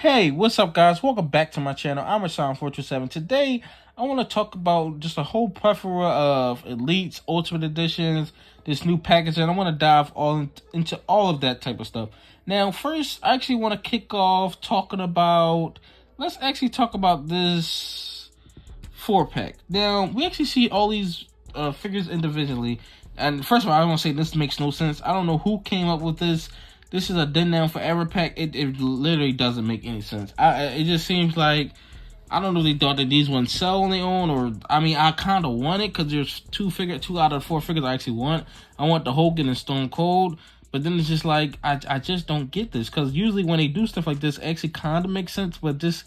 Hey, what's up, guys? Welcome back to my channel. I'm Rashawn427. Today, I want to talk about just a whole plethora of Elites, Ultimate Editions, this new packaging. I want to dive into all of that type of stuff. Now, first, I actually want to kick off talking about, let's actually talk about this 4-pack. Now, we actually see all these figures individually. And first of all, I want to say this makes no sense. I don't know who came up with this. This is a Then Now Forever pack. It literally doesn't make any sense. It just seems like, I don't know if they thought that these ones sell on their own, or, I mean, I kind of want it, because there's two out of the 4 figures I actually want. I want the Hogan and Stone Cold, but then it's just like, I just don't get this, because usually when they do stuff like this, it actually kind of makes sense, but this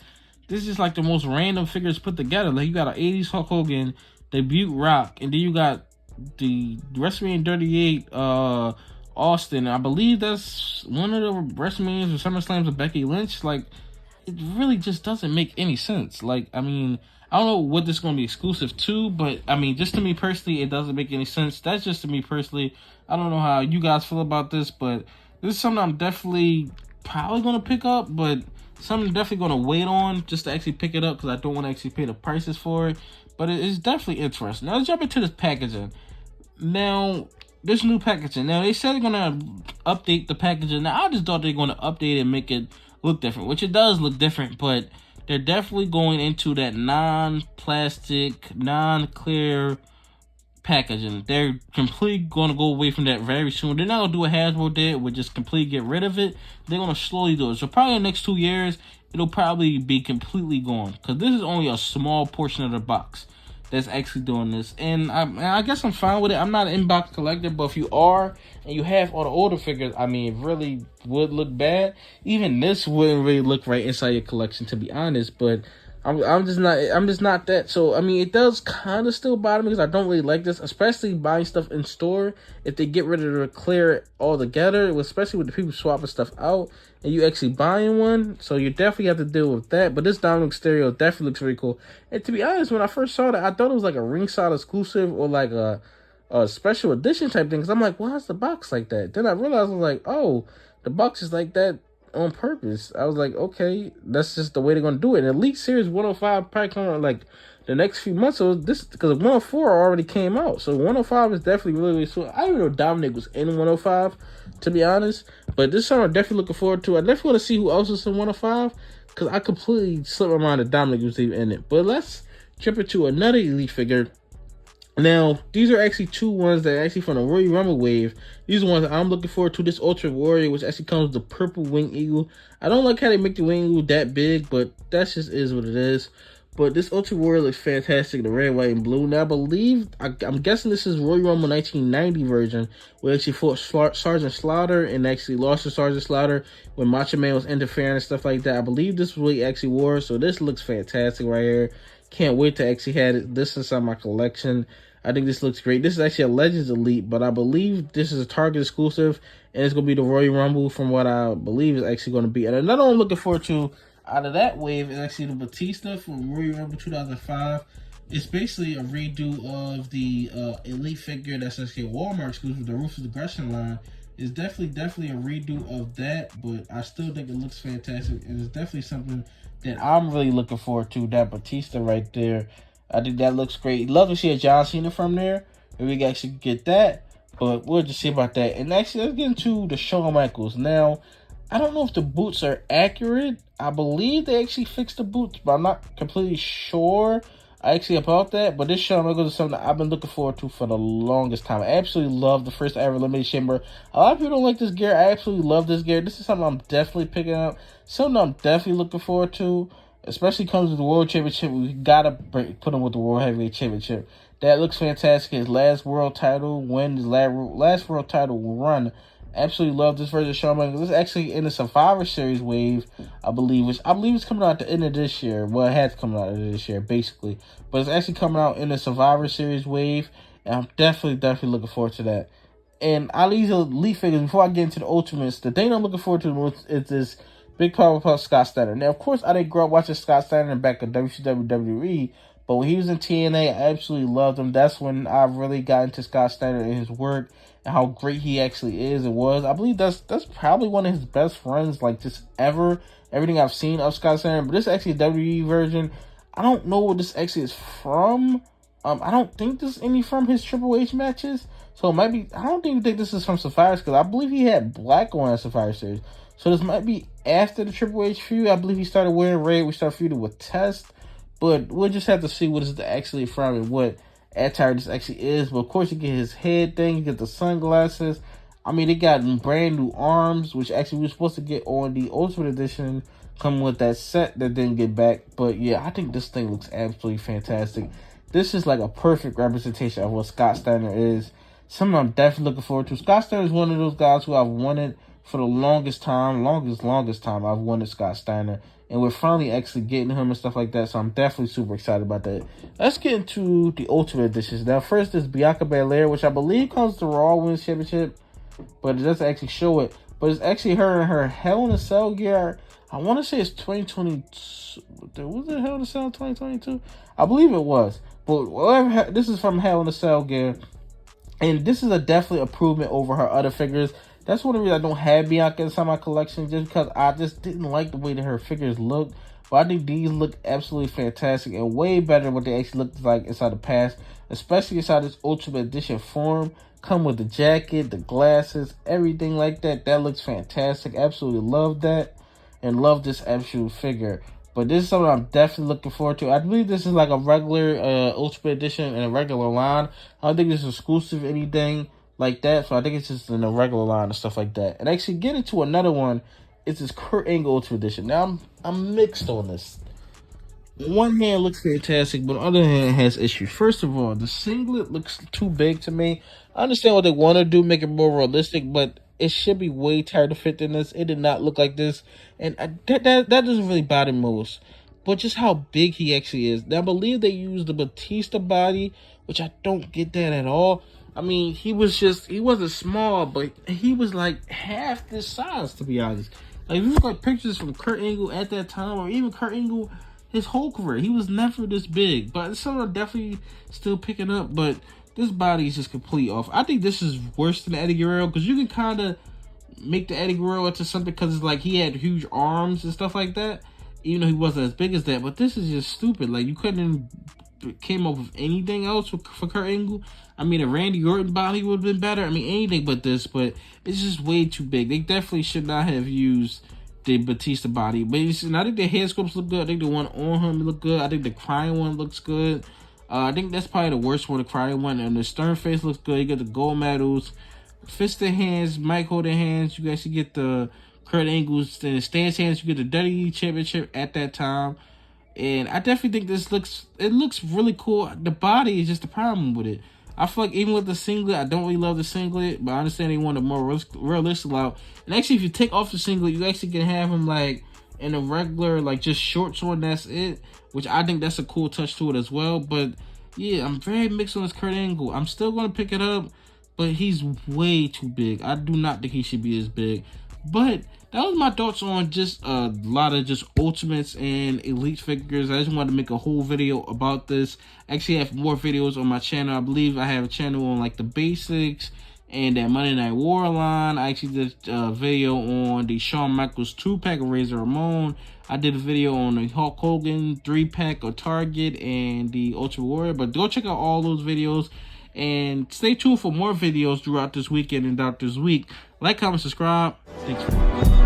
is just like the most random figures put together. Like, you got an 80s Hulk Hogan, debut Rock, and then you got the WrestleMania 38, Austin. I believe that's one of the WrestleManias or SummerSlams of Becky Lynch. Like, it really just doesn't make any sense. Like, I mean, I don't know what this is going to be exclusive to, but I mean, just to me personally, it doesn't make any sense. That's just to me personally. I don't know how you guys feel about this, but this is something I'm definitely probably going to pick up, but something I'm definitely going to wait on just to actually pick it up, because I don't want to actually pay the prices for it. But it's definitely interesting. Now, let's jump into this packaging. Now, this new packaging. Now, they said they're going to update the packaging. Now, I just thought they're going to update it and make it look different, which it does look different, but they're definitely going into that non-plastic, non-clear packaging. They're completely going to go away from that very soon. They're not going to do what Hasbro did, with just completely get rid of it. They're going to slowly do it. So probably in the next 2 years, it'll probably be completely gone, because this is only a small portion of the box that's actually doing this, and I guess I'm fine with it. I'm not an inbox collector, but if you are and you have all the older figures, I mean, it really would look bad. Even this wouldn't really look right inside your collection, to be honest. But I'm just not that. So I mean, it does kind of still bother me, because I don't really like this, especially buying stuff in store. If they get rid of the clear altogether, especially with the people swapping stuff out and you actually buying one, so you definitely have to deal with that. But this Dominic stereo definitely looks very cool. And to be honest, when I first saw that, I thought it was like a ringside exclusive, or like a special edition type thing, because I'm like, why is the box like that? Then I realized, I was like, oh, the box is like that on purpose. I was like, okay, that's just the way they're gonna do it. And Elite Series 105 probably coming out like the next few months. So this, because 104 already came out, so 105 is definitely really soon. I didn't know Dominic was in 105, to be honest, but this summer I'm definitely looking forward to. I definitely want to see who else is in 105, because I completely slipped my mind that Dominic was even in it. But let's jump into another Elite figure. Now, these are actually two ones that are actually from the Royal Rumble wave. These are ones that I'm looking forward to. This Ultra Warrior, which actually comes with the purple wing eagle. I don't like how they make the wing eagle that big, but that just is what it is. But this Ultra Warrior looks fantastic, the red, white, and blue. Now, I believe, I'm guessing this is Royal Rumble 1990 version, where actually fought Sergeant Slaughter and actually lost to Sergeant Slaughter when Macho Man was interfering and stuff like that. I believe this was what he actually wore, so this looks fantastic right here. Can't wait to actually have this inside my collection. I think this looks great. This is actually a Legends Elite, but I believe this is a Target exclusive, and it's going to be the Royal Rumble from what I believe is actually going to be. And another one I'm looking forward to out of that wave is actually the Batista from Royal Rumble 2005. It's basically a redo of the Elite figure that's actually a Walmart exclusive, the Ruthless Aggression line. It's definitely a redo of that, but I still think it looks fantastic, and it's definitely something that I'm really looking forward to, that Batista right there. I think that looks great. Love to see a John Cena from there, if we can actually get that, but we'll just see about that. And actually, let's get into the Shawn Michaels. Now, I don't know if the boots are accurate. I believe they actually fixed the boots, but I'm not completely sure about that. But this Shawn Michaels is something that I've been looking forward to for the longest time. I absolutely love the first ever Elimination Chamber. A lot of people don't like this gear. I absolutely love this gear. This is something I'm definitely picking up. Something I'm definitely looking forward to. Especially comes with the World Championship. We gotta put him with the World Heavyweight Championship. That looks fantastic. His last world title win, his last world title run. Absolutely love this version of Shawn Michaels. This is actually in the Survivor Series wave, I believe, which I believe is coming out at the end of this year. Well, it has come out at the end of this year, basically. But it's actually coming out in the Survivor Series wave, and I'm definitely looking forward to that. And out of these Elite figures, before I get into the Ultimates, the thing I'm looking forward to the most is this Big Power Plus Scott Steiner. Now, of course, I didn't grow up watching Scott Steiner back in WCW WWE, But when he was in TNA, I absolutely loved him. That's when I really got into Scott Steiner and his work and how great he actually is and was. I believe that's probably one of his best friends, like, just ever. Everything I've seen of Scott Steiner. But this is actually a WWE version. I don't know what this actually is from. I don't think this is any from his Triple H matches. So it might be, I don't even think this is from Survivor Series, because I believe he had black on at Survivor Series. So this might be after the Triple H feud. I believe he started wearing red. We started feuding with Test. But we'll just have to see what is actually from and what attire this actually is. But of course, you get his head thing, you get the sunglasses. I mean, they got brand new arms, which actually we were supposed to get on the Ultimate Edition, coming with that set that didn't get back. But yeah, I think this thing looks absolutely fantastic. This is like a perfect representation of what Scott Steiner is. Something I'm definitely looking forward to. Scott Steiner is one of those guys who I've wanted for the longest time. Longest time I've wanted Scott Steiner. And we're finally actually getting him and stuff like that. So I'm definitely super excited about that. Let's get into the Ultimate Editions. Now, first is Bianca Belair, which I believe comes to Raw Women's Championship. But it doesn't actually show it. But it's actually her in her Hell in a Cell gear. I want to say it's 2022. Was it Hell in a Cell 2022? I believe it was. But whatever, this is from Hell in a Cell gear. And this is definitely improvement over her other figures. That's one of the reasons I don't have Bianca inside my collection, just because I just didn't like the way that her figures look. But I think these look absolutely fantastic and way better than what they actually looked like inside the past, especially inside this Ultimate Edition form. Come with the jacket, the glasses, everything like that. That looks fantastic. Absolutely love that and love this actual figure. But this is something I'm definitely looking forward to. I believe this is like a regular Ultimate Edition in a regular line. I don't think this is exclusive anything like that. So I think it's just in a regular line and stuff like that. And actually get into another one. It's this Kurt Angle Ultimate Edition. Now I'm mixed on this. On one hand, it looks fantastic, but on the other hand, it has issues. First of all, the singlet looks too big to me. I understand what they want to do, make it more realistic, but it should be way tighter fit than this. It did not look like this, and that doesn't really bother me most. But just how big he actually is. Now, I believe they used the Batista body, which I don't get that at all. I mean, he wasn't small, but he was like half this size, to be honest. Like, if you look at pictures from Kurt Angle at that time, or even Kurt Angle his whole career, he was never this big. But it's something I'm definitely still picking up. But this body is just completely off. I think this is worse than Eddie Guerrero, because you can kind of make the Eddie Guerrero into something, because it's like he had huge arms and stuff like that, even though he wasn't as big as that. But this is just stupid. Like, you couldn't came up with anything else for Kurt Angle. I mean, a Randy Orton body would have been better. I mean, anything but this. But it's just way too big. They definitely should not have used the Batista body. But and I think the head sculpts look good. I think the one on him look good. I think the crying one looks good. I think that's probably the worst one, the crying one. And the stern face looks good. You get the gold medals, fisted hands, mic holding hands. You actually get the Kurt Angle's stance hands. You get the WWE Championship at that time. And I definitely think this looks really cool. The body is just the problem with it. I feel like even with the singlet, I don't really love the singlet, but I understand they want a more realistic out. And actually, if you take off the singlet, you actually can have him like in a regular, like just shorts on, that's it. Which I think that's a cool touch to it as well. But yeah, I'm very mixed on this Kurt Angle. I'm still going to pick it up, but he's way too big. I do not think he should be this big. But that was my thoughts on just a lot of just Ultimates and Elite figures. I just wanted to make a whole video about this. I actually have more videos on my channel. I believe I have a channel on like the basics and that Monday Night War line. I actually did a video on the Shawn Michaels 2-pack of Razor Ramon. I did a video on the Hulk Hogan 3-pack of Target and the Ultimate Warrior. But go check out all those videos. And stay tuned for more videos throughout this weekend and throughout this week. Like, comment, subscribe. Thanks for watching.